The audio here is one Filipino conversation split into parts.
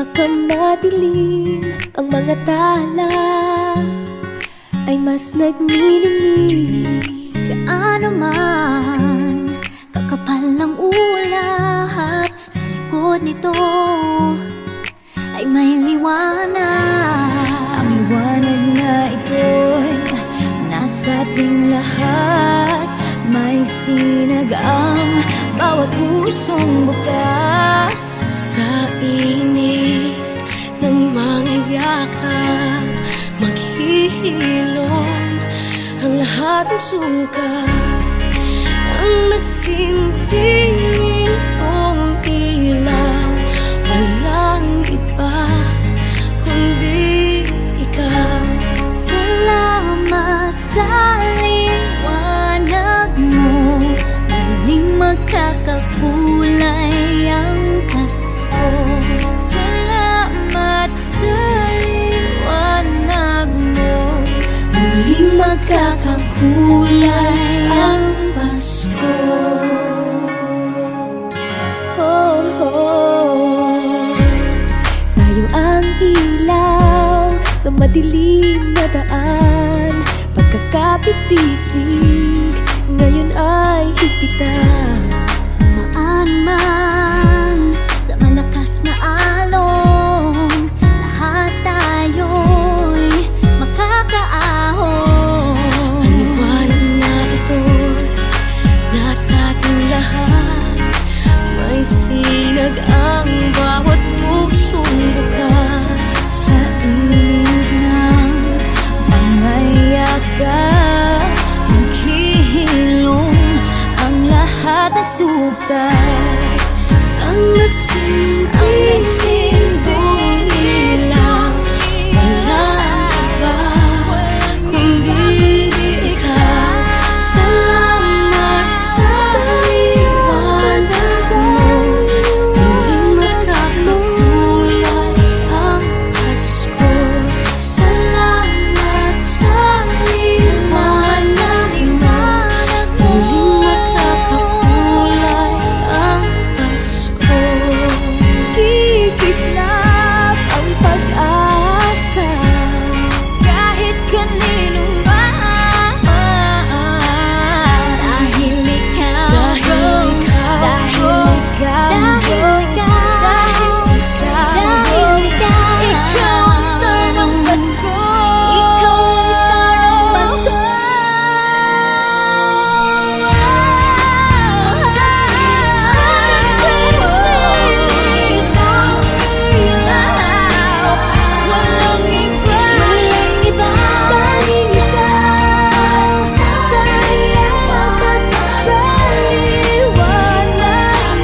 Pinakamadilim ang mga tala ay mas nagniningning. Gaano man kakapal ang ulap, sa likod nito ay may liwanag. Ang liwanag na ito'y nasa ating lahat. May sinag ang bawat pusong bukas. Sa init ng mga yakap, maghihilom ang lahat ng suka. Ang nagsintingin kong ilaw, walang iba kundi ikaw. Salamat sa liwanag mo, muling magkakakulay ang Pasko. Salamat sa liwanag mo, muling magkakakulay ang Pasko. Oh, oh. Tayo ang ilaw sa madilim na daan. Pagkakapitisig ngayon ay higpitan. Maan man sa malakas na alon, lahat tayo'y makakaahon. Ang liwanag na ito'y nasa ating lahat. May sinag ang bawat pusong bukas. Sa init ng mga yakap, maghihilom ang lahat ng sukat. Ang nagsinting ilaw, walang iba kundi ikaw. Salamat sa liwanag mo, muling magkakakulay ang Pasko. Salamat sa liwanag mo, muling magkakakulay ang Pasko. Kikislap ang pag-asa kahit kanino man. Dahil ikaw, Dahil ikaw, Dahil ikaw, ikaw ang star ng Pasko. ikaw ang star ng Pasko. Walang iba, Walang iba dahil ikaw sa liwanag mo,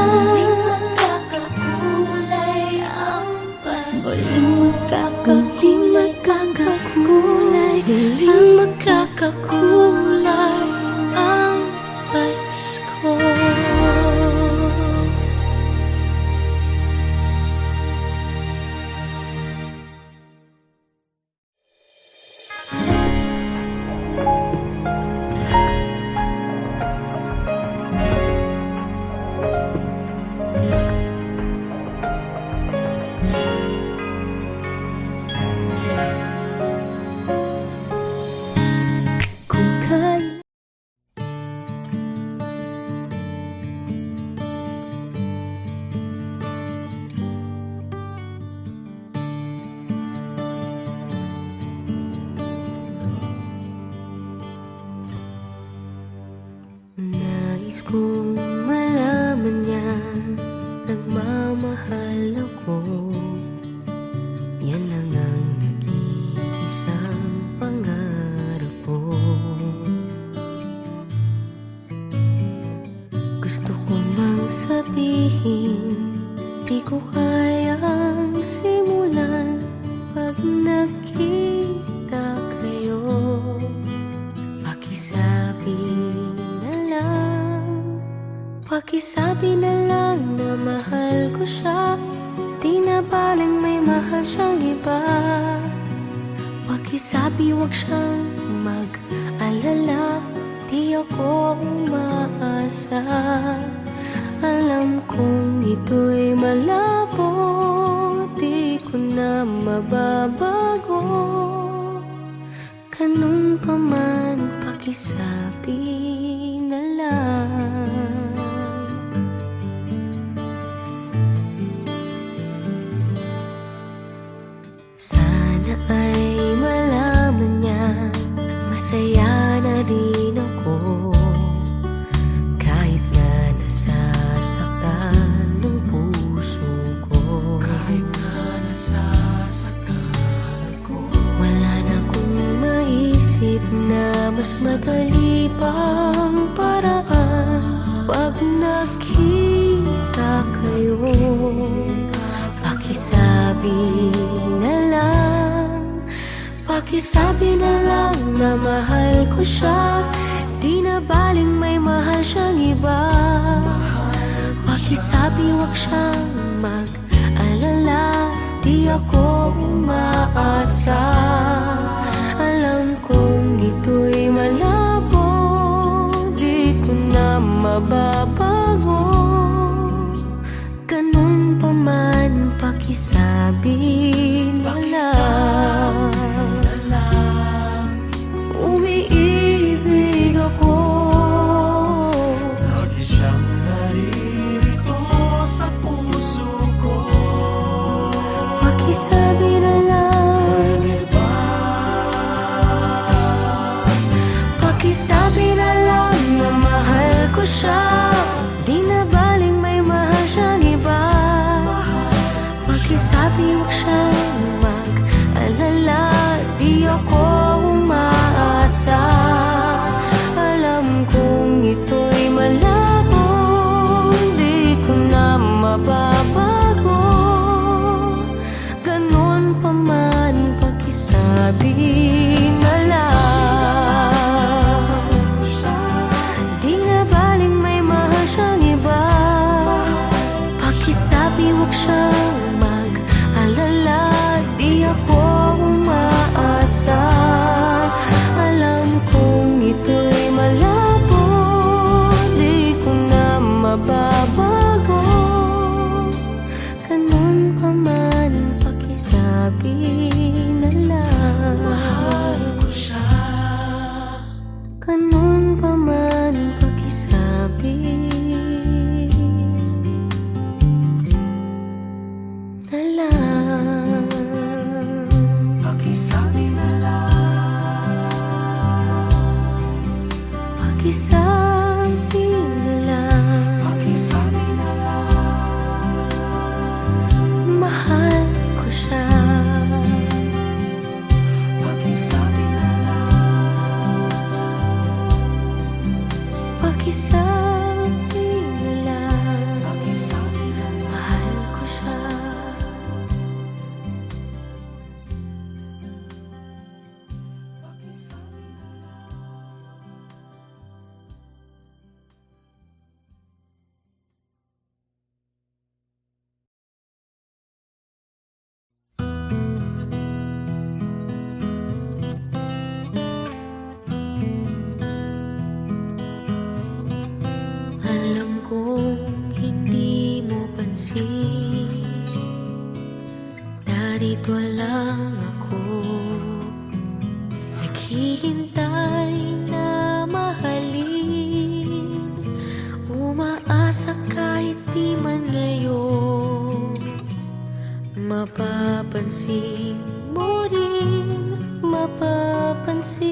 muling magkakakulay ang Pasko. walang iba kundi ikaw. Walang iba kundi ikaw. muling magkakakulay ang Pasko. Kung kailan Nais kong malaman niya, nagmamahal ako. Yan lang ang nag-iisang pangarap ko. Gusto ko mang sabihin, di ko kayang Pakisabi na lang na mahal ko siya, di na baling may mahal siyang iba. Pakisabi wag siyang mag-alala, di ako umaasa. Alam kong ito'y malabo, di ko na mababago. Ganun pa man, pakisabi na lang. Sana ay malaman niya, masaya na rin ako. Kahit na nasasaktan ng puso ko, kahit na nasasaktan ko, wala na akong maisip na mas madali pang paraan. Pag nakita kayo, pakisabi na lang, pakisabi na lang na mahal ko siya, di na baling may mahal siyang iba. Pakisabi wag siyang mag-alala, di ako umaasa. Alam kong ito'y malabo, di ko na mababago. Ganun pa man, pakisabi na lang. Umiibig ako, lagi siyang naririto sa puso ko. pakisabi na lang. Pwede ba? Pakisabi na lang na mahal ko siya, di na baling may mahal siyang iba. Pakisabi wag siyang mag-alala, di ako umaasa. Alam kong ito'y malabo, di ko na mababago. Ganun pa man, pakisabi na lang. Di na baling may mahal siyang iba. Pakisabi wag siyang mag-alala, di ako umaasa. Alam kong ito'y malabo, di ko na mababago. Ganun pa man, pakisabi na lang. Mahal ko siya. Ganun pa man, pakisabi na lang. Pakisabi na lang. Pakisabi na lang. Pakisabi na lang. Mahal ko siya. Pakisabi na lang. Pakisabi na lang. Pakisabi na lang. Mahal ko siya. Alam kong hindi mo pansin, narito lang ako, naghihintay na mahalin. Umaasa kahit di man ngayon, mapapansin mo rin, mapapansin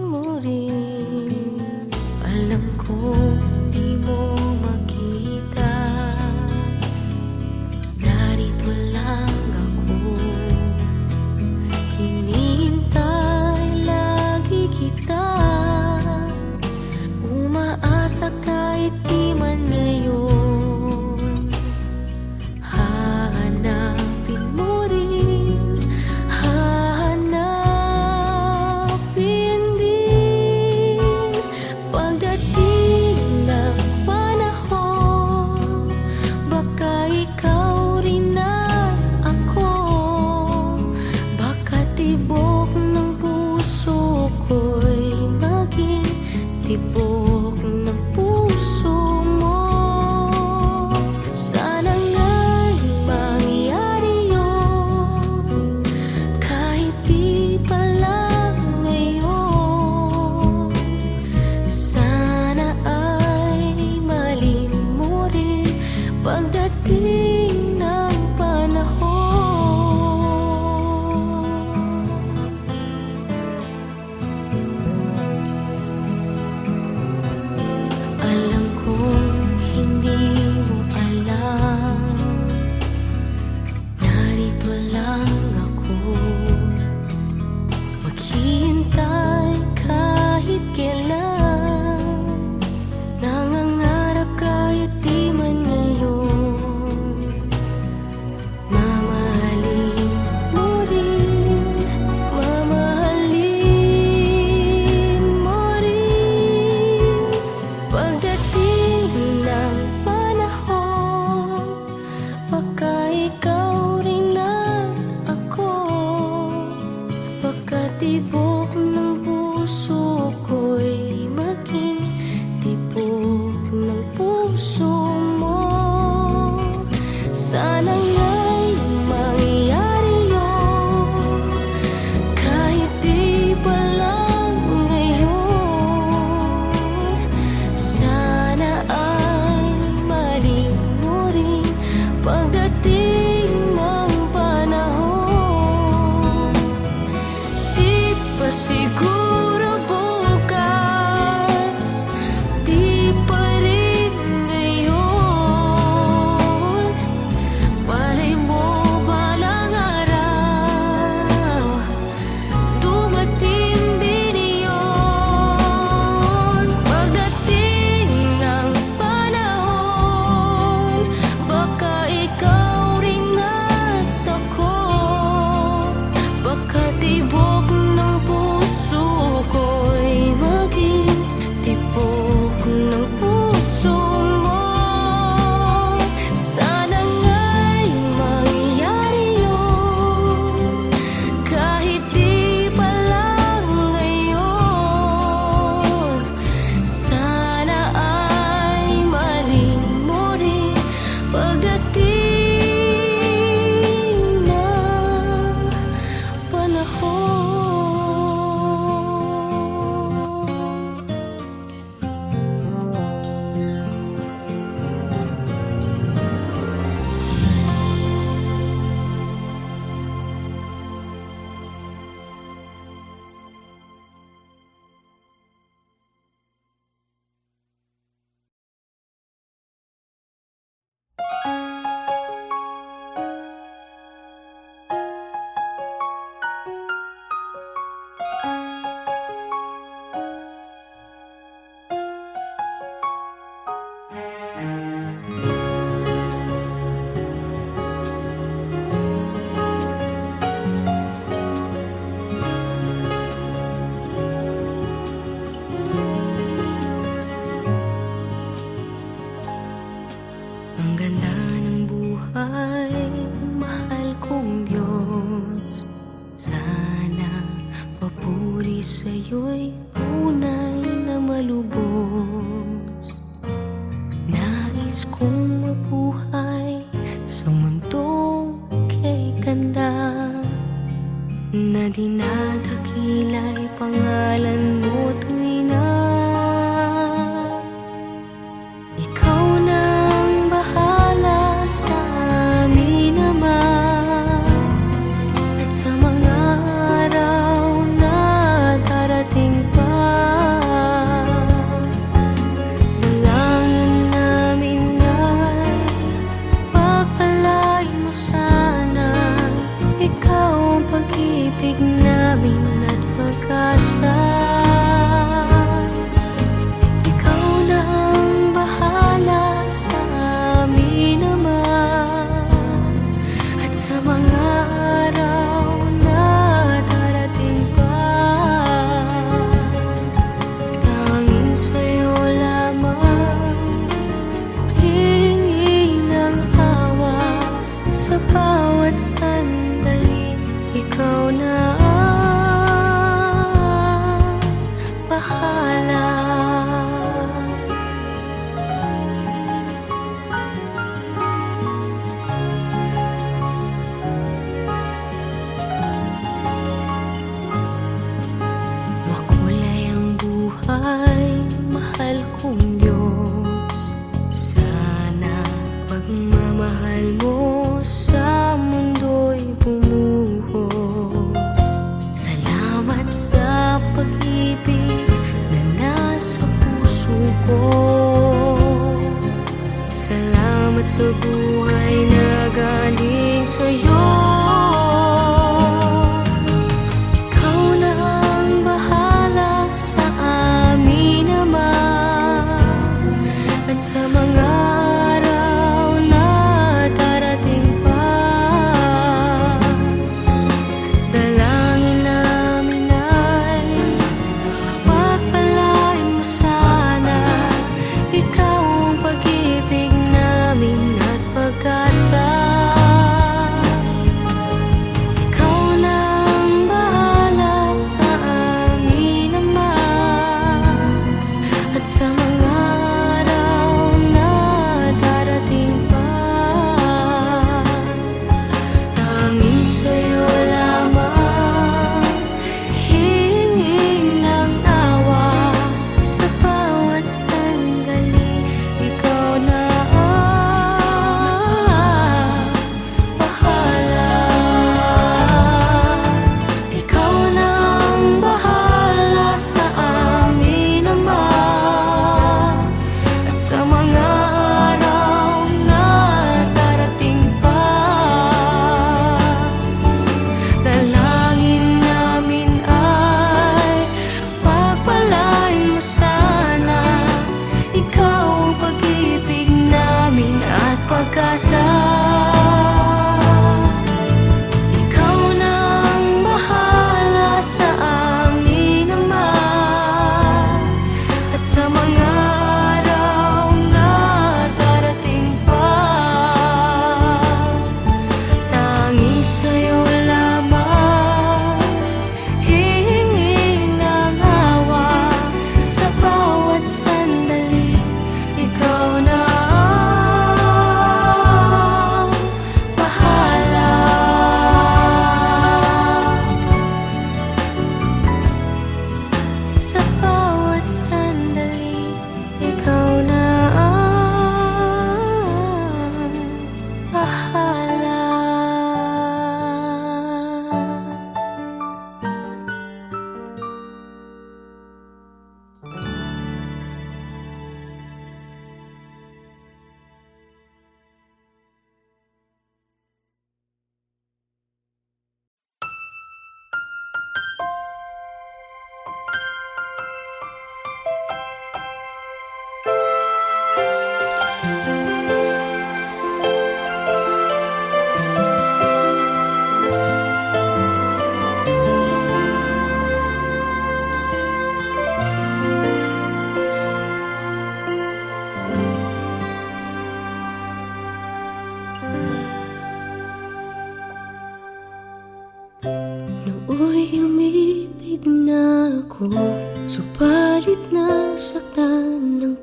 mo rin. Alam kong di mo makita, narito lang ako, hinihintay lagi kita. Umaasa kahit di man ngayon, hahanapin mo rin, hahanapin din. Pagdating na Ang ganda ng buhay, mahal kong Diyos. Sana papuri sa'yo'y tunay na malubos. Nais kong mabuhay sa mundong kay ganda, na dinadakila'y pangalan mo tuwing na ikaw nang bahala sa amin naman. At sa mga araw na darating pa, dalangin namin ay pagpalain mo sana. Ikaw ang pag-ibig namin at pag-asa. Ikaw na ang bahala sa amin naman. At sa mga araw na darating pa, tanging sa'yo lamang hihingi ng awa. Sa bawat sandali, ikaw na ang bahala. Makulay ang buhay, mahal kong Diyos. Sana pagmamahal mo sa mundo'y bumuhos. Salamat sa pag-ibig na nasa puso ko. Salamat sa buhay na galing sa'yo. Ikaw na ang bahala sa amin naman. At sa mga araw na darating pa, dalangin namin ay pagpalain mo sana. Ikaw ang pag-ibig namin at pag-asa. Ikaw na ang bahala sa amin naman. At sa mga araw na darating pa, tanging sa'yo lamang hihingi ng awa. Sa bawat sandali, ikaw na ang bahala. Ikaw na ang bahala sa amin naman.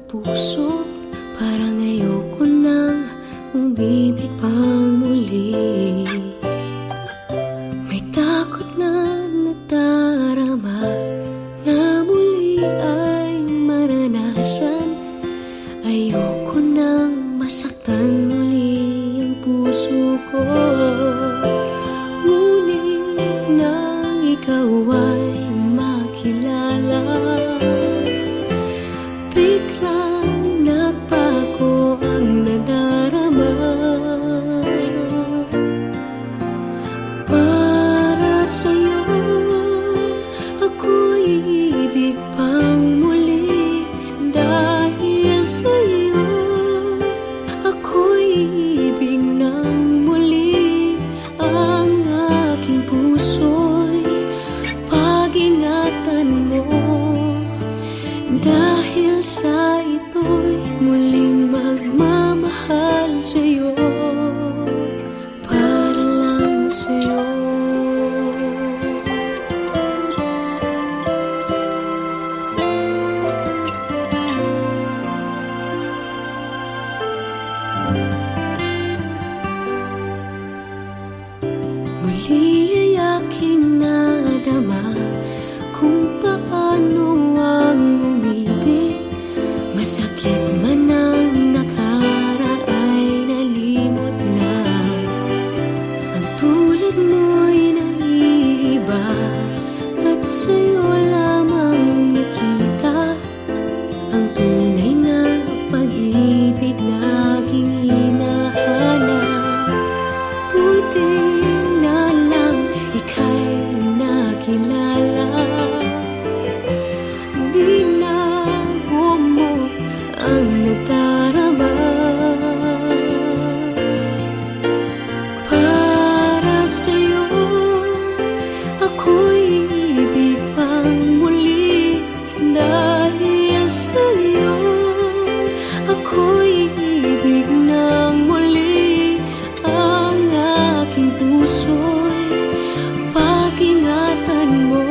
puso. Parang ayoko nang umibig pang muli. May takot na nadarama na muli ay maranasan. Ayoko nang masaktan muli ang puso ko. Ngunit nang ikaw ay makilala, biglang nagbago ang nadarama. Para sa'yo ako'y ibig pang muli. Dahil sa'yo ako'y ibig ng muli. Ang aking puso'y pag-ingatan mo. Dahil sa ito'y muling magmamahal sa'yo. Para lang sa'yo. Muli ay aking nadama kung paano ang umibig. Masakit man ang nakaraan ay nalimot na. Ang tulad mo'y naiiba at sa'yo lamang nakita ang tunay na pag-ibig na aking hinahanap. Buti na lang ika'y nakilala. Binago mo ang nadarama. Para sa'yo ako'y ibig pang muli. Dahil sa'yo ako'y ibig ng muli. Ang aking puso'y pag-ingatan mo.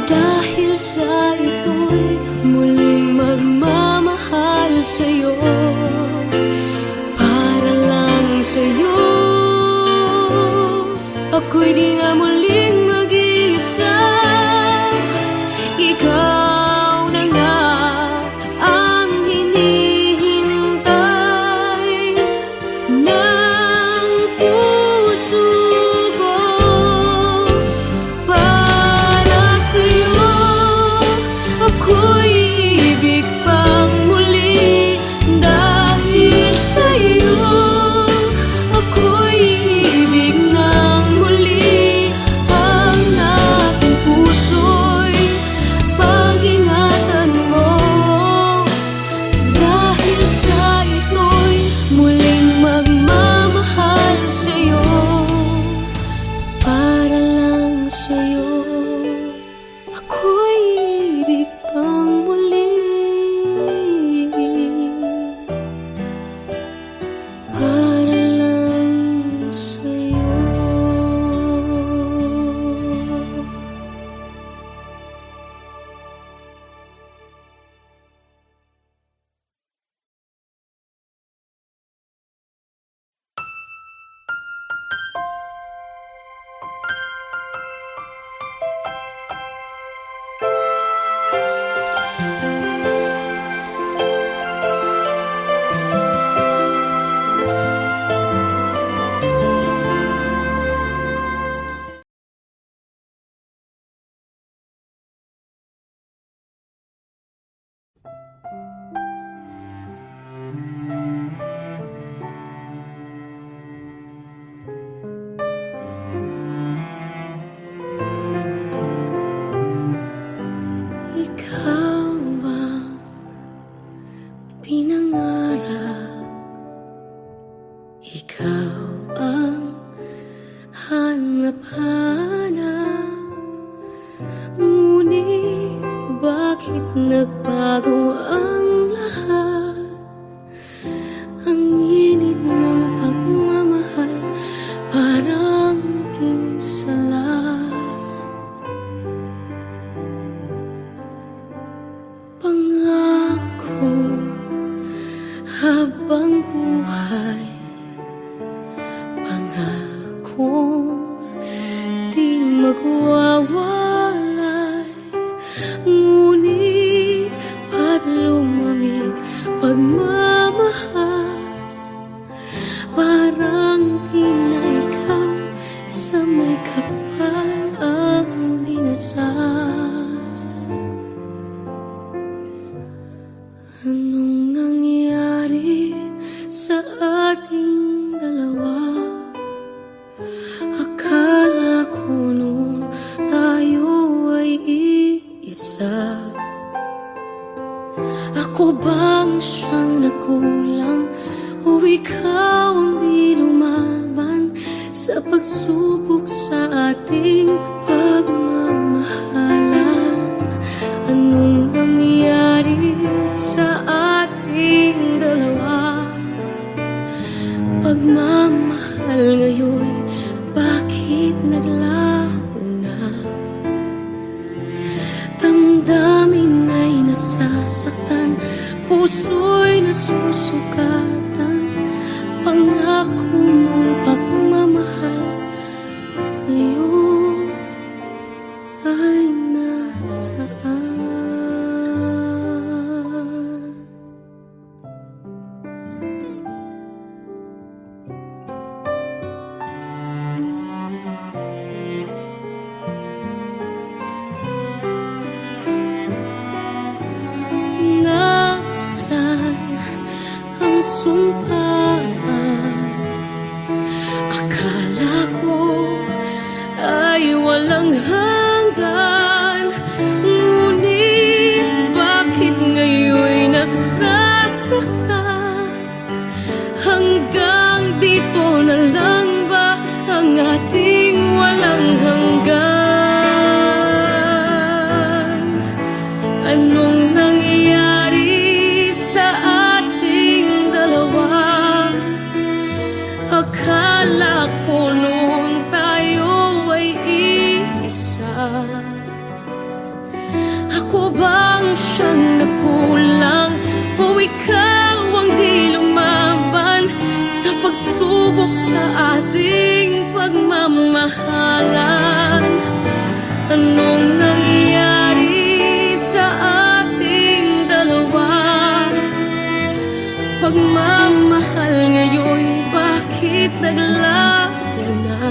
Dahil sa ito'y muling magmamahal sa'yo. Para lang sa'yo ako'y di nga muling mag-iisa. Ikaw na nga ang hinihintay ng puso ko. Para sa'yo ako'y ibig pang muli. Dahil sa'yo ako'y ibig ng muli. Ang aking puso'y pag-ingatan mo. Dahil sa ito'y muling magmamahal sa'yo. Para lang sa'yo ako'y ibig pang muli. Para lang sa'yo. Ikaw ang pinangarap. Ikaw ang hanap-hanap. Ngunit bakit nagbago ang lahat? Ang init ng pagmamahal parang naging salat. Pangako buhay, pangakong di magwawalay. Ngunit ba't lumamig pagmamahal? Parang di na ikaw sa may kapal ang dinasal. Anong nangyari sa ating dalawa? Akala ko noon tayo ay iisa. Ako bang siyang nagkulang o ikaw ang di lumaban sa pagsubok sa ating pagmamahalan? Anong nangyari sa ating dalawa? Pagmamahal ngayon, bakit naglaho na? Damdamin ay nasasaktan, puso'y nasusukatan. Pangako mong pagmamahal ngayon ay nasaan? Nasaan ang sumpaan? Akala ko ay walang hanggan. Ngunit bakit ngayon'y nasasaktan? Hanggang dito na lang ba ang ating walang hanggan? Anong nangyari sa ating dalawa? Akala ko noon tayo ay iisa. Ako bang siyang nagkulang o ikaw ang di lumaban sa pagsubok sa ating pagmamahalan? Anong nangyari sa ating dalawa? Pagmamahal ngayon, bakit naglaho na?